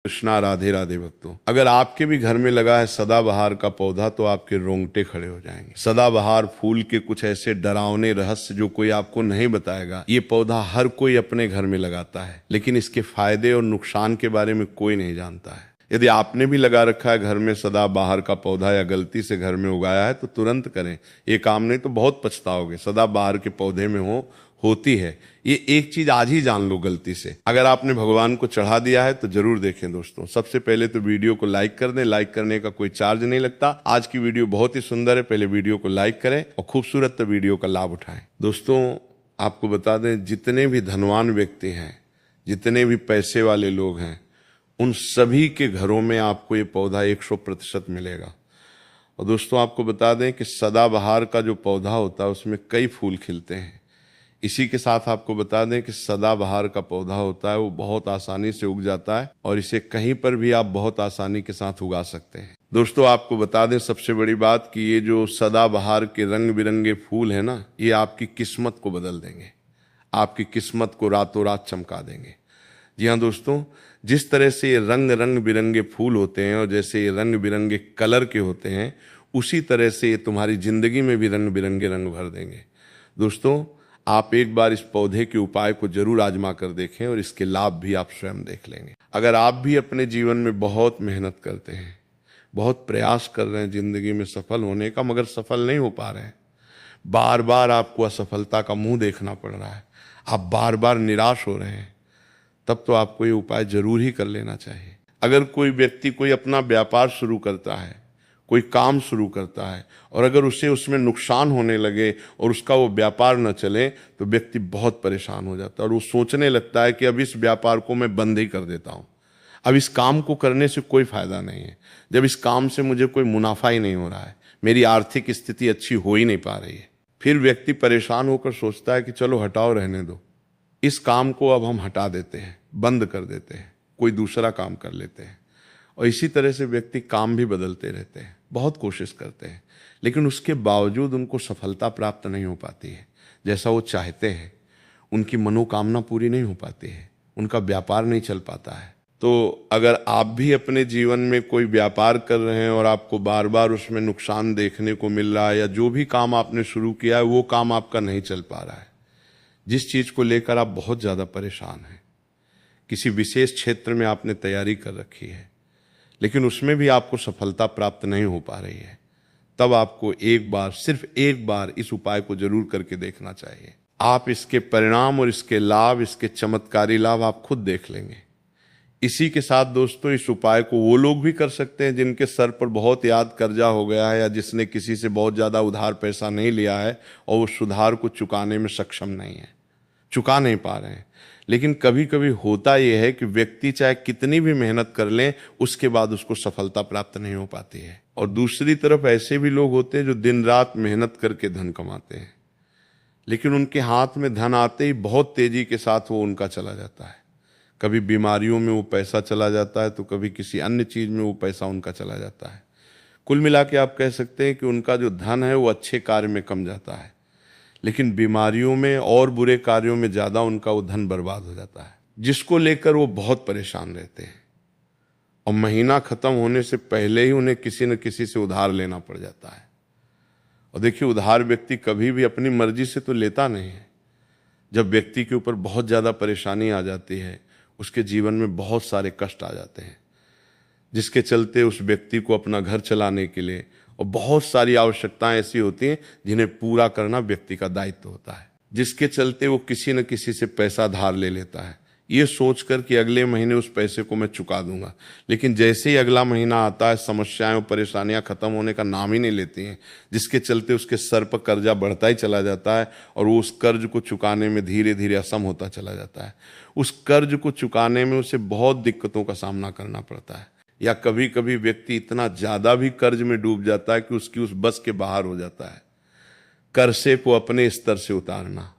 कृष्णा राधे राधे भक्तों, अगर आपके भी घर में लगा है सदाबहार का पौधा तो आपके रोंगटे खड़े हो जाएंगे। सदाबहार फूल के कुछ ऐसे डरावने रहस्य जो कोई आपको नहीं बताएगा। ये पौधा हर कोई अपने घर में लगाता है, लेकिन इसके फायदे और नुकसान के बारे में कोई नहीं जानता है। यदि आपने भी लगा रखा है घर में सदाबहार का पौधा या गलती से घर में उगाया है तो तुरंत करें ये काम, नहीं तो बहुत पछताओगे। सदाबहार के पौधे में होती है ये एक चीज, आज ही जान लो गलती से। अगर आपने भगवान को चढ़ा दिया है तो जरूर देखें दोस्तों। सबसे पहले तो वीडियो को लाइक कर दें, लाइक करने का कोई चार्ज नहीं लगता। आज की वीडियो बहुत ही सुंदर है, पहले वीडियो को लाइक करें और खूबसूरत तो वीडियो का लाभ उठाएं। दोस्तों आपको बता दें, जितने भी धनवान व्यक्ति हैं, जितने भी पैसे वाले लोग हैं, उन सभी के घरों में आपको ये पौधा 100% मिलेगा। और दोस्तों आपको बता दें कि सदाबहार का जो पौधा होता है उसमें कई फूल खिलते हैं। इसी के साथ आपको बता दें कि सदाबहार का पौधा होता है वो बहुत आसानी से उग जाता है और इसे कहीं पर भी आप बहुत आसानी के साथ उगा सकते हैं। दोस्तों आपको बता दें सबसे बड़ी बात कि ये जो सदाबहार के रंग बिरंगे फूल है ना, ये आपकी किस्मत को बदल देंगे, आपकी किस्मत को रातों रात चमका देंगे। जी हाँ दोस्तों, जिस तरह से ये रंग बिरंगे फूल होते हैं और जैसे ये रंग बिरंगे कलर के होते हैं, उसी तरह से ये तुम्हारी जिंदगी में भी रंग बिरंगे रंग भर देंगे। दोस्तों आप एक बार इस पौधे के उपाय को जरूर आजमा कर देखें और इसके लाभ भी आप स्वयं देख लेंगे। अगर आप भी अपने जीवन में बहुत मेहनत करते हैं, बहुत प्रयास कर रहे हैं जिंदगी में सफल होने का, मगर सफल नहीं हो पा रहे हैं, बार बार आपको असफलता का मुंह देखना पड़ रहा है, आप बार बार निराश हो रहे हैं, तब तो आपको ये उपाय जरूर ही कर लेना चाहिए। अगर कोई व्यक्ति कोई अपना व्यापार शुरू करता है, कोई काम शुरू करता है और अगर उसे उसमें नुकसान होने लगे और उसका वो व्यापार न चले तो व्यक्ति बहुत परेशान हो जाता है और वो सोचने लगता है कि अब इस व्यापार को मैं बंद ही कर देता हूँ, अब इस काम को करने से कोई फायदा नहीं है, जब इस काम से मुझे कोई मुनाफा ही नहीं हो रहा है, मेरी आर्थिक स्थिति अच्छी हो ही नहीं पा रही है। फिर व्यक्ति परेशान होकर सोचता है कि चलो हटाओ, रहने दो, इस काम को अब हम हटा देते हैं, बंद कर देते हैं, कोई दूसरा काम कर लेते हैं। और इसी तरह से व्यक्ति काम भी बदलते रहते हैं, बहुत कोशिश करते हैं, लेकिन उसके बावजूद उनको सफलता प्राप्त नहीं हो पाती है जैसा वो चाहते हैं, उनकी मनोकामना पूरी नहीं हो पाती है, उनका व्यापार नहीं चल पाता है। तो अगर आप भी अपने जीवन में कोई व्यापार कर रहे हैं और आपको बार बार उसमें नुकसान देखने को मिल रहा है, या जो भी काम आपने शुरू किया है वो काम आपका नहीं चल पा रहा है, जिस चीज़ को लेकर आप बहुत ज़्यादा परेशान हैं, किसी विशेष क्षेत्र में आपने तैयारी कर रखी है लेकिन उसमें भी आपको सफलता प्राप्त नहीं हो पा रही है, तब आपको एक बार, सिर्फ एक बार इस उपाय को जरूर करके देखना चाहिए। आप इसके परिणाम और इसके लाभ, इसके चमत्कारी लाभ आप खुद देख लेंगे। इसी के साथ दोस्तों इस उपाय को वो लोग भी कर सकते हैं जिनके सर पर बहुत याद कर्जा हो गया है, या जिसने किसी से बहुत ज़्यादा उधार पैसा नहीं लिया है और वो सुधार को चुकाने में सक्षम नहीं है, चुका नहीं पा रहे हैं। लेकिन कभी कभी होता यह है कि व्यक्ति चाहे कितनी भी मेहनत कर ले, उसके बाद उसको सफलता प्राप्त नहीं हो पाती है। और दूसरी तरफ ऐसे भी लोग होते हैं जो दिन रात मेहनत करके धन कमाते हैं, लेकिन उनके हाथ में धन आते ही बहुत तेजी के साथ वो उनका चला जाता है। कभी बीमारियों में वो पैसा चला जाता है तो कभी किसी अन्य चीज में वो पैसा उनका चला जाता है। कुल मिला के आप कह सकते हैं कि उनका जो धन है वो अच्छे कार्य में कम जाता है, लेकिन बीमारियों में और बुरे कार्यों में ज़्यादा उनका वो धन बर्बाद हो जाता है, जिसको लेकर वो बहुत परेशान रहते हैं और महीना ख़त्म होने से पहले ही उन्हें किसी न किसी से उधार लेना पड़ जाता है। और देखिए, उधार व्यक्ति कभी भी अपनी मर्जी से तो लेता नहीं है। जब व्यक्ति के ऊपर बहुत ज़्यादा परेशानी आ जाती है, उसके जीवन में बहुत सारे कष्ट आ जाते हैं, जिसके चलते उस व्यक्ति को अपना घर चलाने के लिए और बहुत सारी आवश्यकताएं ऐसी होती हैं जिन्हें पूरा करना व्यक्ति का दायित्व होता है, जिसके चलते वो किसी न किसी से पैसा धार ले लेता है, ये सोचकर कि अगले महीने उस पैसे को मैं चुका दूंगा। लेकिन जैसे ही अगला महीना आता है, समस्याएं और परेशानियां खत्म होने का नाम ही नहीं लेती हैं, जिसके चलते उसके सर पर कर्जा बढ़ता ही चला जाता है और वो उस कर्ज को चुकाने में धीरे धीरे असम होता चला जाता है। उस कर्ज को चुकाने में उसे बहुत दिक्कतों का सामना करना पड़ता है, या कभी कभी व्यक्ति इतना ज़्यादा भी कर्ज में डूब जाता है कि उसकी उस बस के बाहर हो जाता है कर्जे को अपने स्तर से उतारना।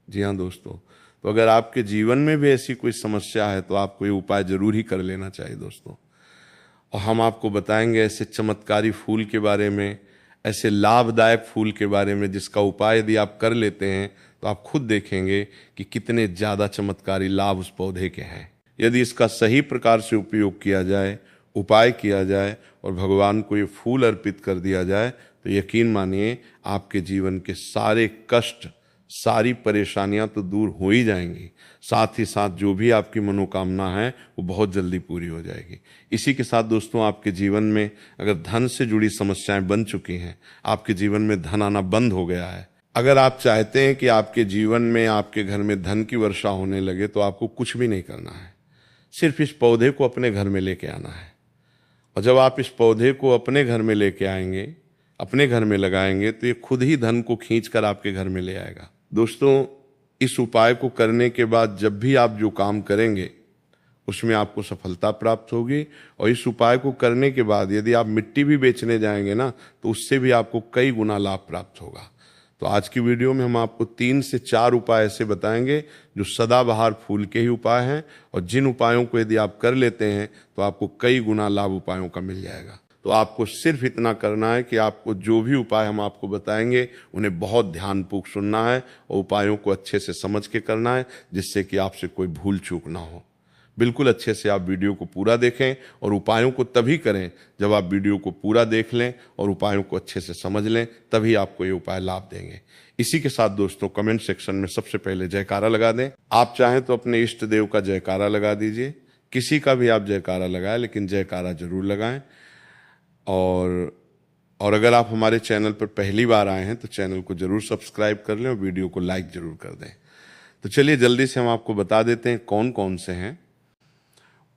जी हाँ दोस्तों, तो अगर आपके जीवन में भी ऐसी कोई समस्या है तो आपको ये उपाय जरूर ही कर लेना चाहिए दोस्तों। और हम आपको बताएंगे ऐसे चमत्कारी फूल के बारे में, ऐसे लाभदायक फूल के बारे में जिसका उपाय यदि आप कर लेते हैं तो आप खुद देखेंगे कि कितने ज़्यादा चमत्कारी लाभ उस पौधे के हैं। यदि इसका सही प्रकार से उपयोग किया जाए, उपाय किया जाए और भगवान को ये फूल अर्पित कर दिया जाए तो यकीन मानिए आपके जीवन के सारे कष्ट, सारी परेशानियां तो दूर हो ही जाएंगी, साथ ही साथ जो भी आपकी मनोकामना है वो बहुत जल्दी पूरी हो जाएगी। इसी के साथ दोस्तों, आपके जीवन में अगर धन से जुड़ी समस्याएं बन चुकी हैं, आपके जीवन में धन आना बंद हो गया है, अगर आप चाहते हैं कि आपके जीवन में, आपके घर में धन की वर्षा होने लगे, तो आपको कुछ भी नहीं करना है, सिर्फ इस पौधे को अपने घर में लेके आना है। और जब आप इस पौधे को अपने घर में लेके आएंगे, अपने घर में लगाएंगे, तो ये खुद ही धन को खींच कर आपके घर में ले आएगा। दोस्तों, इस उपाय को करने के बाद जब भी आप जो काम करेंगे उसमें आपको सफलता प्राप्त होगी। और इस उपाय को करने के बाद यदि आप मिट्टी भी बेचने जाएंगे ना, तो उससे भी आपको कई गुना लाभ प्राप्त होगा। तो आज की वीडियो में हम आपको 3 से 4 उपाय ऐसे बताएंगे जो सदाबहार फूल के ही उपाय हैं, और जिन उपायों को यदि आप कर लेते हैं तो आपको कई गुना लाभ उपायों का मिल जाएगा। तो आपको सिर्फ इतना करना है कि आपको जो भी उपाय हम आपको बताएंगे उन्हें बहुत ध्यानपूर्वक सुनना है और उपायों को अच्छे से समझ के करना है, जिससे कि आपसे कोई भूल चूक ना हो। बिल्कुल अच्छे से आप वीडियो को पूरा देखें और उपायों को तभी करें जब आप वीडियो को पूरा देख लें और उपायों को अच्छे से समझ लें, तभी आपको ये उपाय लाभ देंगे। इसी के साथ दोस्तों, कमेंट सेक्शन में सबसे पहले जयकारा लगा दें। आप चाहें तो अपने इष्ट देव का जयकारा लगा दीजिए, किसी का भी आप जयकारा लगाएं, लेकिन जयकारा जरूर लगाएं। और अगर आप हमारे चैनल पर पहली बार आए हैं तो चैनल को जरूर सब्सक्राइब कर लें और वीडियो को लाइक जरूर कर दें। तो चलिए जल्दी से हम आपको बता देते हैं कौन कौन से हैं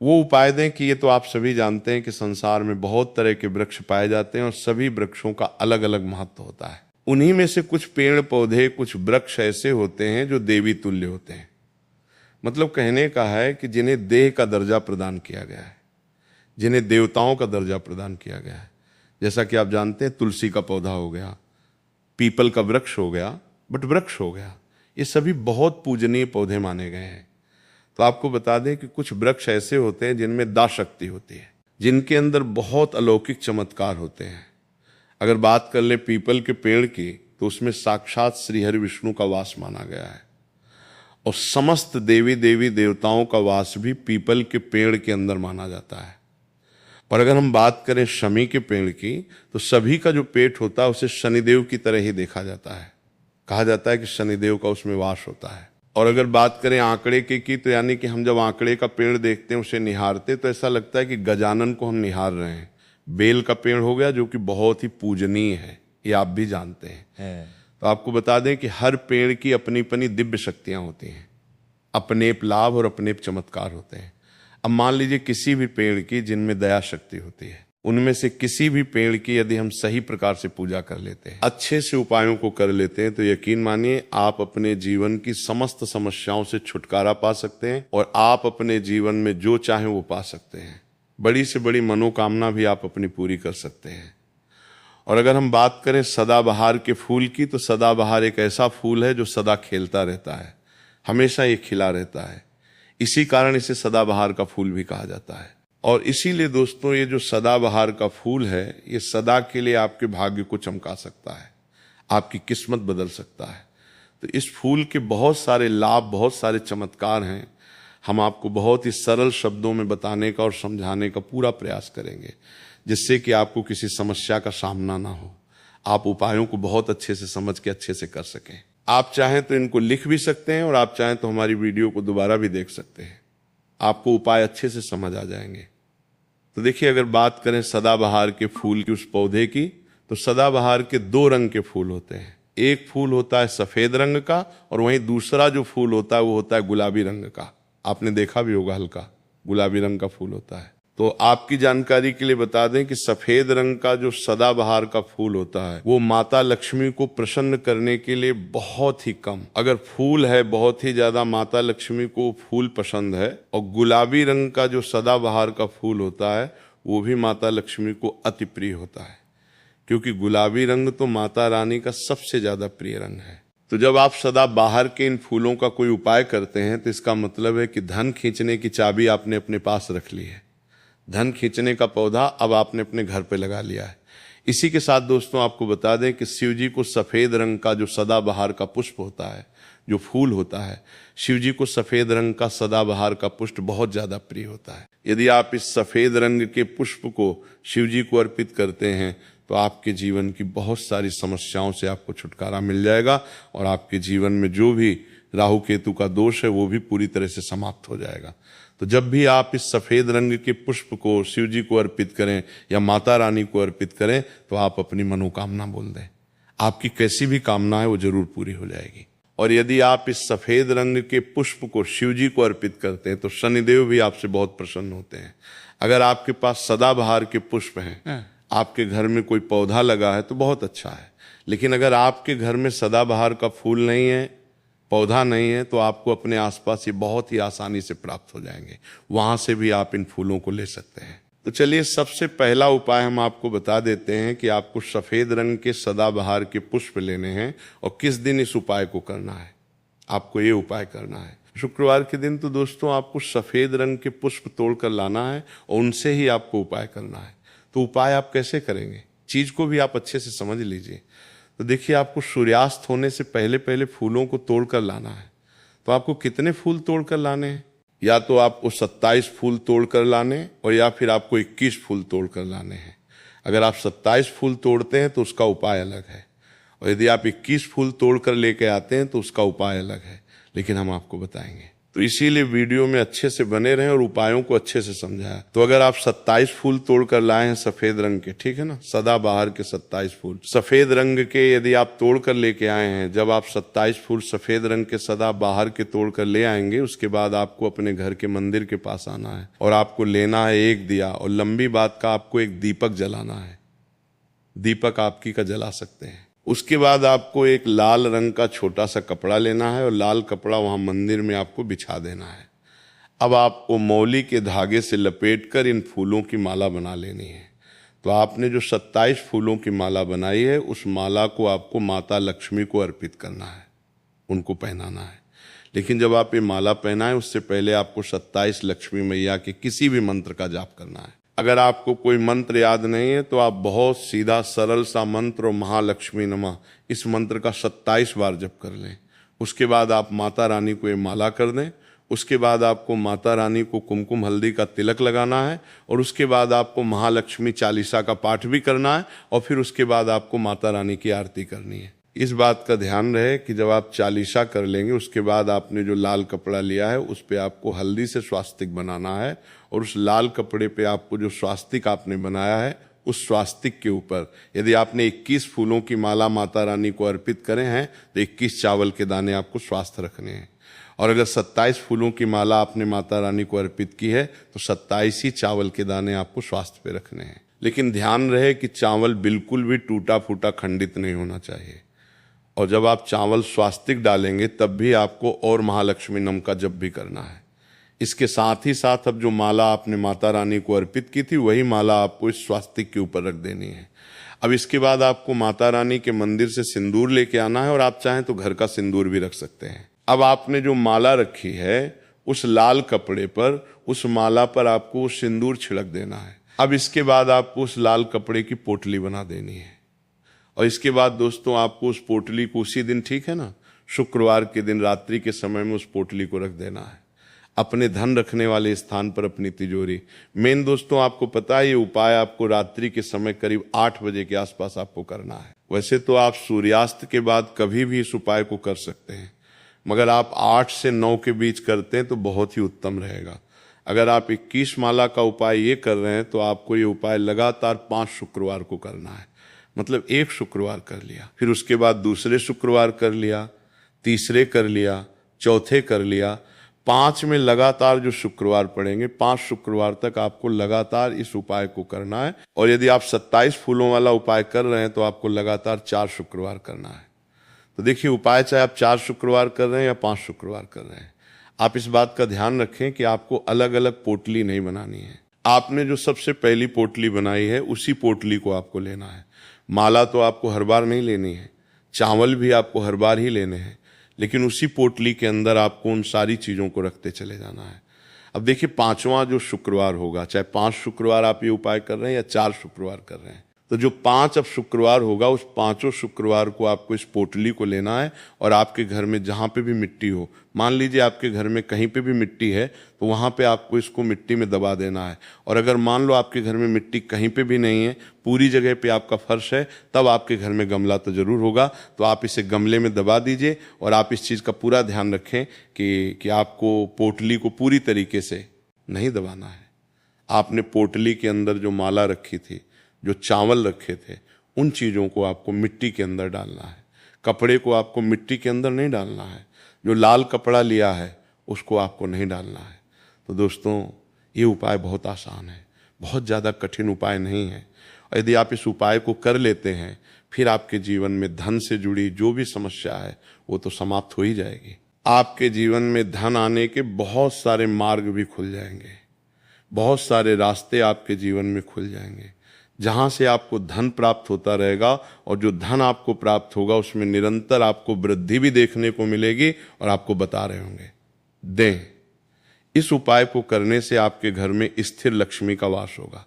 वो उपाय दें कि ये तो आप सभी जानते हैं कि संसार में बहुत तरह के वृक्ष पाए जाते हैं और सभी वृक्षों का अलग अलग महत्व होता है। उन्हीं में से कुछ पेड़ पौधे, कुछ वृक्ष ऐसे होते हैं जो देवी तुल्य होते हैं। मतलब कहने का है कि जिन्हें देह का दर्जा प्रदान किया गया है, जिन्हें देवताओं का दर्जा प्रदान किया गया है। जैसा कि आप जानते हैं, तुलसी का पौधा हो गया, पीपल का वृक्ष हो गया, बट वृक्ष हो गया, ये सभी बहुत पूजनीय पौधे माने गए हैं। तो आपको बता दें कि कुछ वृक्ष ऐसे होते हैं जिनमें दा शक्ति होती है, जिनके अंदर बहुत अलौकिक चमत्कार होते हैं। अगर बात कर ले पीपल के पेड़ की, तो उसमें साक्षात श्री हरि विष्णु का वास माना गया है और समस्त देवी देवताओं का वास भी पीपल के पेड़ के अंदर माना जाता है। और अगर हम बात करें शमी के पेड़ की, तो सभी का जो पेट होता है उसे शनिदेव की तरह ही देखा जाता है। कहा जाता है कि शनिदेव का उसमें वास होता है। और अगर बात करें आंकड़े की, तो यानी कि हम जब आंकड़े का पेड़ देखते हैं, उसे निहारते, तो ऐसा लगता है कि गजानन को हम निहार रहे हैं। बेल का पेड़ हो गया जो कि बहुत ही पूजनीय है, ये आप भी जानते हैं। तो आपको बता दें कि हर पेड़ की अपनी अपनी दिव्य शक्तियां होती हैं, अपने लाभ और अपने चमत्कार होते हैं। अब मान लीजिए किसी भी पेड़ की जिनमें दया शक्ति होती है, उनमें से किसी भी पेड़ की यदि हम सही प्रकार से पूजा कर लेते हैं, अच्छे से उपायों को कर लेते हैं, तो यकीन मानिए आप अपने जीवन की समस्त समस्याओं से छुटकारा पा सकते हैं और आप अपने जीवन में जो चाहें वो पा सकते हैं। बड़ी से बड़ी मनोकामना भी आप अपनी पूरी कर सकते हैं। और अगर हम बात करें सदाबहार के फूल की, तो सदाबहार एक ऐसा फूल है जो सदा खेलता रहता है, हमेशा ये खिला रहता है। इसी कारण इसे सदाबहार का फूल भी कहा जाता है। और इसीलिए दोस्तों, ये जो सदाबहार का फूल है, ये सदा के लिए आपके भाग्य को चमका सकता है, आपकी किस्मत बदल सकता है। तो इस फूल के बहुत सारे लाभ, बहुत सारे चमत्कार हैं। हम आपको बहुत ही सरल शब्दों में बताने का और समझाने का पूरा प्रयास करेंगे, जिससे कि आपको किसी समस्या का सामना ना हो, आप उपायों को बहुत अच्छे से समझ के अच्छे से कर सकें। आप चाहें तो इनको लिख भी सकते हैं और आप चाहें तो हमारी वीडियो को दोबारा भी देख सकते हैं, आपको उपाय अच्छे से समझ आ जाएंगे। तो देखिए, अगर बात करें सदाबहार के फूल की, उस पौधे की, तो सदाबहार के 2 रंग के फूल होते हैं। एक फूल होता है सफेद रंग का और वहीं दूसरा जो फूल होता है वो होता है गुलाबी रंग का। आपने देखा भी होगा, हल्का गुलाबी रंग का फूल होता है। तो आपकी जानकारी के लिए बता दें कि सफेद रंग का जो सदाबहार का फूल होता है वो माता लक्ष्मी को प्रसन्न करने के लिए बहुत ही कम, अगर फूल है बहुत ही ज्यादा, माता लक्ष्मी को फूल पसंद है। और गुलाबी रंग का जो सदाबहार का फूल होता है वो भी माता लक्ष्मी को अति प्रिय होता है, क्योंकि गुलाबी रंग तो माता रानी का सबसे ज्यादा प्रिय रंग है। तो जब आप सदाबहार के इन फूलों का कोई उपाय करते हैं, तो इसका मतलब है कि धन खींचने की चाबी आपने अपने पास रख ली है, धन खींचने का पौधा अब आपने अपने घर पे लगा लिया है। इसी के साथ दोस्तों, आपको बता दें कि शिव जी को सफेद रंग का जो सदाबहार का पुष्प होता है जो फूल होता है, शिव जी को सफेद रंग का सदाबहार का पुष्प बहुत ज्यादा प्रिय होता है। यदि आप इस सफेद रंग के पुष्प को शिव जी को अर्पित करते हैं तो आपके जीवन की बहुत सारी समस्याओं से आपको छुटकारा मिल जाएगा और आपके जीवन में जो भी राहु केतु का दोष है वो भी पूरी तरह से समाप्त हो जाएगा। तो जब भी आप इस सफेद रंग के पुष्प को शिव जी को अर्पित करें या माता रानी को अर्पित करें तो आप अपनी मनोकामना बोल दें, आपकी कैसी भी कामना है वो जरूर पूरी हो जाएगी। और यदि आप इस सफेद रंग के पुष्प को शिव जी को अर्पित करते हैं तो शनिदेव भी आपसे बहुत प्रसन्न होते हैं। अगर आपके पास सदाबहार के पुष्प हैं, आपके घर में कोई पौधा लगा है तो बहुत अच्छा है, लेकिन अगर आपके घर में सदाबहार का फूल नहीं है, पौधा नहीं है, तो आपको अपने आसपास ये बहुत ही आसानी से प्राप्त हो जाएंगे, वहां से भी आप इन फूलों को ले सकते हैं। तो चलिए सबसे पहला उपाय हम आपको बता देते हैं कि आपको सफेद रंग के सदाबहार के पुष्प लेने हैं और किस दिन इस उपाय को करना है। आपको ये उपाय करना है शुक्रवार के दिन। तो दोस्तों आपको सफेद रंग के पुष्प तोड़कर लाना है और उनसे ही आपको उपाय करना है। तो उपाय आप कैसे करेंगे, चीज को भी आप अच्छे से समझ लीजिए। तो देखिए, आपको सूर्यास्त होने से पहले पहले फूलों को तोड़कर लाना है। तो आपको कितने फूल तोड़कर लाने हैं? या तो आपको 27 फूल तोड़कर लाने और या फिर आपको 21 फूल तोड़कर लाने हैं। अगर आप 27 फूल तोड़ते हैं तो उसका उपाय अलग है, और यदि आप 21 फूल तोड़कर लेके आते हैं तो उसका उपाय अलग है, लेकिन हम आपको बताएंगे। तो इसीलिए वीडियो में अच्छे से बने रहें और उपायों को अच्छे से समझाया। तो अगर आप 27 फूल तोड़कर लाए हैं सफेद रंग के, ठीक है ना, सदाबहार के 27 फूल सफेद रंग के यदि आप तोड़कर लेके आए हैं, जब आप 27 फूल सफेद रंग के सदाबहार के तोड़कर ले आएंगे, उसके बाद आपको अपने घर के मंदिर के पास आना है और आपको लेना है एक दिया, और लंबी बात का आपको एक दीपक जलाना है। दीपक आपकी का जला सकते हैं। उसके बाद आपको एक लाल रंग का छोटा सा कपड़ा लेना है और लाल कपड़ा वहां मंदिर में आपको बिछा देना है। अब आपको मौली के धागे से लपेटकर इन फूलों की माला बना लेनी है। तो आपने जो 27 फूलों की माला बनाई है, उस माला को आपको माता लक्ष्मी को अर्पित करना है, उनको पहनाना है। लेकिन जब आप ये माला पहनाएं उससे पहले आपको 27 लक्ष्मी मैया के किसी भी मंत्र का जाप करना है। अगर आपको कोई मंत्र याद नहीं है तो आप बहुत सीधा सरल सा मंत्र और महालक्ष्मी नमः इस मंत्र का 27 बार जप कर लें। उसके बाद आप माता रानी को ये माला कर दें। उसके बाद आपको माता रानी को कुमकुम हल्दी का तिलक लगाना है और उसके बाद आपको महालक्ष्मी चालीसा का पाठ भी करना है और फिर उसके बाद आपको माता रानी की आरती करनी है। इस बात का ध्यान रहे कि जब आप चालीसा कर लेंगे उसके बाद आपने जो लाल कपड़ा लिया है उस पे आपको हल्दी से स्वास्तिक बनाना है और उस लाल कपड़े पे आपको जो स्वास्तिक आपने बनाया है उस स्वास्तिक के ऊपर यदि आपने 21 फूलों की माला माता रानी को अर्पित करे हैं तो 21 चावल के दाने आपको स्वास्थ्य रखने हैं, और अगर 27 फूलों की माला आपने माता रानी को अर्पित की है तो 27 ही चावल के दाने आपको स्वास्थ्य पे रखने हैं। लेकिन ध्यान रहे कि चावल बिल्कुल भी टूटा फूटा खंडित नहीं होना चाहिए, और जब आप चावल स्वास्तिक डालेंगे तब भी आपको और महालक्ष्मी नम का जप भी करना है। इसके साथ ही साथ अब जो माला आपने माता रानी को अर्पित की थी वही माला आपको इस स्वास्तिक के ऊपर रख देनी है। अब इसके बाद आपको माता रानी के मंदिर से सिंदूर लेके आना है, और आप चाहें तो घर का सिंदूर भी रख सकते हैं। अब आपने जो माला रखी है उस लाल कपड़े पर, उस माला पर आपको सिंदूर छिड़क देना है। अब इसके बाद आपको उस लाल कपड़े की पोटली बना देनी है, और इसके बाद दोस्तों आपको उस पोटली को उसी दिन, ठीक है ना, शुक्रवार के दिन रात्रि के समय में उस पोटली को रख देना है अपने धन रखने वाले स्थान पर, अपनी तिजोरी। मेन दोस्तों आपको पता है ये उपाय आपको रात्रि के समय करीब 8 बजे के आसपास आपको करना है। वैसे तो आप सूर्यास्त के बाद कभी भी इस उपाय को कर सकते हैं, मगर आप 8 से 9 के बीच करते हैं तो बहुत ही उत्तम रहेगा। अगर आप 21 माला का उपाय ये कर रहे हैं तो आपको ये उपाय लगातार 5 शुक्रवार को करना है। मतलब एक शुक्रवार कर लिया, फिर उसके बाद दूसरे शुक्रवार कर लिया, तीसरे कर लिया, चौथे कर लिया, 5 में लगातार जो शुक्रवार पड़ेंगे 5 शुक्रवार तक आपको लगातार इस उपाय को करना है। और यदि आप 27 फूलों वाला उपाय कर रहे हैं तो आपको लगातार 4 शुक्रवार करना है। तो देखिए, उपाय चाहे आप 4 शुक्रवार कर रहे हैं या 5 शुक्रवार कर रहे हैं, आप इस बात का ध्यान रखें कि आपको अलग अलग पोटली नहीं बनानी है। आपने जो सबसे पहली पोटली बनाई है उसी पोटली को आपको लेना है। माला तो आपको हर बार नहीं लेनी है, चावल भी आपको हर बार ही लेने हैं, लेकिन उसी पोटली के अंदर आपको उन सारी चीज़ों को रखते चले जाना है। अब देखिए, 5वां जो शुक्रवार होगा, चाहे 5 शुक्रवार आप ये उपाय कर रहे हैं या 4 शुक्रवार कर रहे हैं, तो जो 5 अब शुक्रवार होगा, उस 5 शुक्रवार को आपको इस पोटली को लेना है और आपके घर में जहाँ पे भी मिट्टी हो, मान लीजिए आपके घर में कहीं पे भी मिट्टी है तो वहाँ पे आपको इसको मिट्टी में दबा देना है। और अगर मान लो आपके घर में मिट्टी कहीं पे भी नहीं है, पूरी जगह पे आपका फर्श है, तब आपके घर में गमला तो ज़रूर होगा, तो आप इसे गमले में दबा दीजिए। और आप इस चीज़ का पूरा ध्यान रखें कि आपको पोटली को पूरी तरीके से नहीं दबाना है। आपने पोटली के अंदर जो माला रखी थी, जो चावल रखे थे, उन चीज़ों को आपको मिट्टी के अंदर डालना है। कपड़े को आपको मिट्टी के अंदर नहीं डालना है। जो लाल कपड़ा लिया है उसको आपको नहीं डालना है। तो दोस्तों, ये उपाय बहुत आसान है, बहुत ज़्यादा कठिन उपाय नहीं है। और यदि आप इस उपाय को कर लेते हैं, फिर आपके जीवन में धन से जुड़ी जो भी समस्या है वो तो समाप्त हो ही जाएगी। आपके जीवन में धन आने के बहुत सारे मार्ग भी खुल जाएंगे, बहुत सारे रास्ते आपके जीवन में खुल जाएंगे, जहाँ से आपको धन प्राप्त होता रहेगा। और जो धन आपको प्राप्त होगा उसमें निरंतर आपको वृद्धि भी देखने को मिलेगी और आपको बता रहे होंगे दें। इस उपाय को करने से आपके घर में स्थिर लक्ष्मी का वास होगा।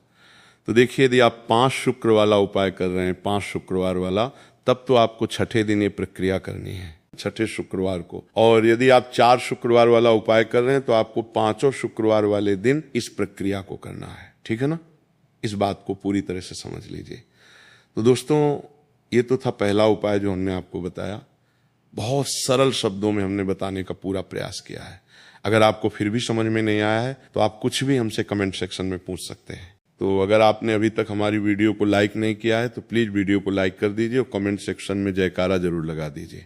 तो देखिए, यदि आप 5 शुक्र वाला उपाय कर रहे हैं, 5 शुक्रवार वाला, तब तो आपको छठे दिन ये प्रक्रिया करनी है, छठे शुक्रवार को। और यदि आप 4 शुक्रवार वाला उपाय कर रहे हैं तो आपको 5 शुक्रवार वाले दिन इस प्रक्रिया को करना है। ठीक है ना? इस बात को पूरी तरह से समझ लीजिए। तो दोस्तों, ये तो था पहला उपाय जो हमने आपको बताया। बहुत सरल शब्दों में हमने बताने का पूरा प्रयास किया है। अगर आपको फिर भी समझ में नहीं आया है तो आप कुछ भी हमसे कमेंट सेक्शन में पूछ सकते हैं। तो अगर आपने अभी तक हमारी वीडियो को लाइक नहीं किया है तो प्लीज़ वीडियो को लाइक कर दीजिए और कमेंट सेक्शन में जयकारा जरूर लगा दीजिए।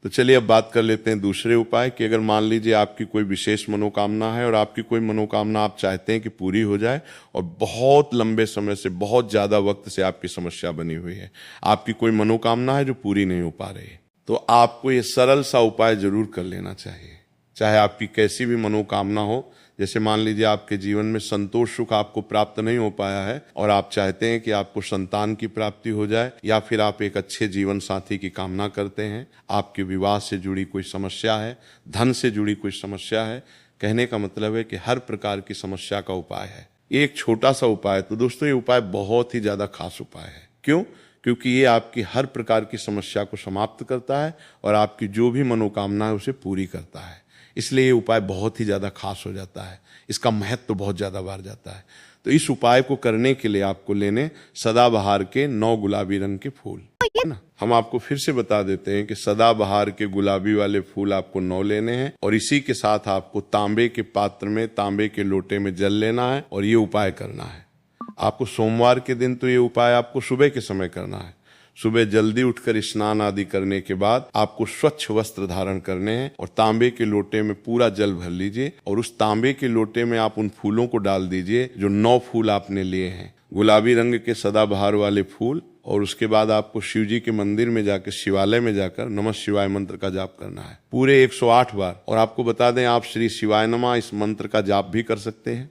तो चलिए अब बात कर लेते हैं दूसरे उपाय कि अगर मान लीजिए आपकी कोई विशेष मनोकामना है और आपकी कोई मनोकामना आप चाहते हैं कि पूरी हो जाए और बहुत लंबे समय से, बहुत ज़्यादा वक्त से आपकी समस्या बनी हुई है, आपकी कोई मनोकामना है जो पूरी नहीं हो पा रही है, तो आपको ये सरल सा उपाय जरूर कर लेना चाहिए। चाहे आपकी कैसी भी मनोकामना हो, जैसे मान लीजिए आपके जीवन में संतोष सुख आपको प्राप्त नहीं हो पाया है और आप चाहते हैं कि आपको संतान की प्राप्ति हो जाए, या फिर आप एक अच्छे जीवन साथी की कामना करते हैं, आपके विवाह से जुड़ी कोई समस्या है, धन से जुड़ी कोई समस्या है, कहने का मतलब है कि हर प्रकार की समस्या का उपाय है। ये एक छोटा सा उपाय है। तो दोस्तों, ये उपाय बहुत ही ज़्यादा खास उपाय है। क्यों? क्योंकि ये आपकी हर प्रकार की समस्या को समाप्त करता है और आपकी जो भी मनोकामना है उसे पूरी करता है। इसलिए ये उपाय बहुत ही ज़्यादा खास हो जाता है, इसका महत्व तो बहुत ज़्यादा बढ़ जाता है। तो इस उपाय को करने के लिए आपको लेने सदाबहार के 9 गुलाबी रंग के फूल, है ना? हम आपको फिर से बता देते हैं कि सदाबहार के गुलाबी वाले फूल आपको 9 लेने हैं और इसी के साथ आपको तांबे के पात्र में, तांबे के लोटे में जल लेना है और ये उपाय करना है। आपको सोमवार के दिन तो ये उपाय आपको सुबह के समय करना है। सुबह जल्दी उठकर स्नान आदि करने के बाद आपको स्वच्छ वस्त्र धारण करने हैं और तांबे के लोटे में पूरा जल भर लीजिए और उस तांबे के लोटे में आप उन फूलों को डाल दीजिए जो 9 फूल आपने लिए हैं, गुलाबी रंग के सदाबहार वाले फूल। और उसके बाद आपको शिव जी के मंदिर में जाकर, शिवालय में जाकर नमः शिवाय मंत्र का जाप करना है पूरे 108 बार। और आपको बता दें, आप श्री शिवाय नमः इस मंत्र का जाप भी कर सकते हैं।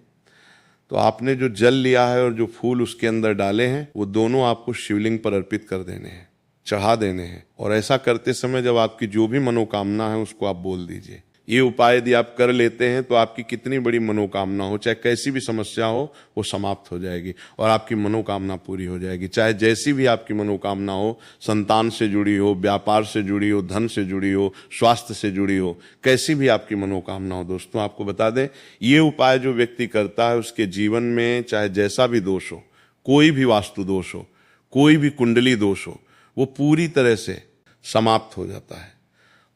तो आपने जो जल लिया है और जो फूल उसके अंदर डाले हैं, वो दोनों आपको शिवलिंग पर अर्पित कर देने हैं, चढ़ा देने हैं। और ऐसा करते समय जब आपकी जो भी मनोकामना है उसको आप बोल दीजिए। ये उपाय यदि आप कर लेते हैं तो आपकी कितनी बड़ी मनोकामना हो, चाहे कैसी भी समस्या हो, वो समाप्त हो जाएगी और आपकी मनोकामना पूरी हो जाएगी। चाहे जैसी भी आपकी मनोकामना हो, संतान से जुड़ी हो, व्यापार से जुड़ी हो, धन से जुड़ी हो, स्वास्थ्य से जुड़ी हो, कैसी भी आपकी मनोकामना हो। दोस्तों, आपको बता दें, ये उपाय जो व्यक्ति करता है उसके जीवन में चाहे जैसा भी दोष हो, कोई भी वास्तु दोष हो, कोई भी कुंडली दोष हो, वो पूरी तरह से समाप्त हो जाता है।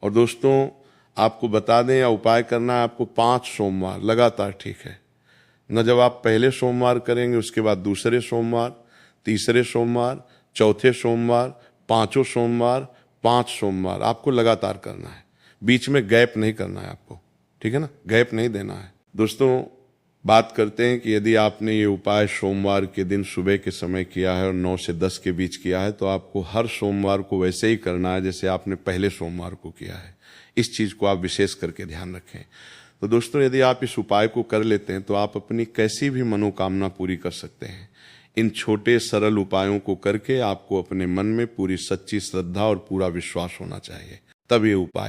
और दोस्तों, आपको बता दें, या उपाय करना है आपको 5 सोमवार लगातार, ठीक है न? जब आप पहले सोमवार करेंगे, उसके बाद दूसरे सोमवार, तीसरे सोमवार, चौथे सोमवार, 5 सोमवार, 5 सोमवार आपको लगातार करना है। बीच में गैप नहीं करना है आपको, ठीक है ना? गैप नहीं देना है। दोस्तों, बात करते हैं कि यदि आपने ये उपाय सोमवार के दिन सुबह के समय किया है और 9 से 10 के बीच किया है, तो आपको हर सोमवार को वैसे ही करना है जैसे आपने पहले सोमवार को किया है। इस चीज़ को आप विशेष करके ध्यान रखें। तो दोस्तों, यदि आप इस उपाय को कर लेते हैं तो आप अपनी कैसी भी मनोकामना पूरी कर सकते हैं। इन छोटे सरल उपायों को करके आपको अपने मन में पूरी सच्ची श्रद्धा और पूरा विश्वास होना चाहिए, तब ये उपाय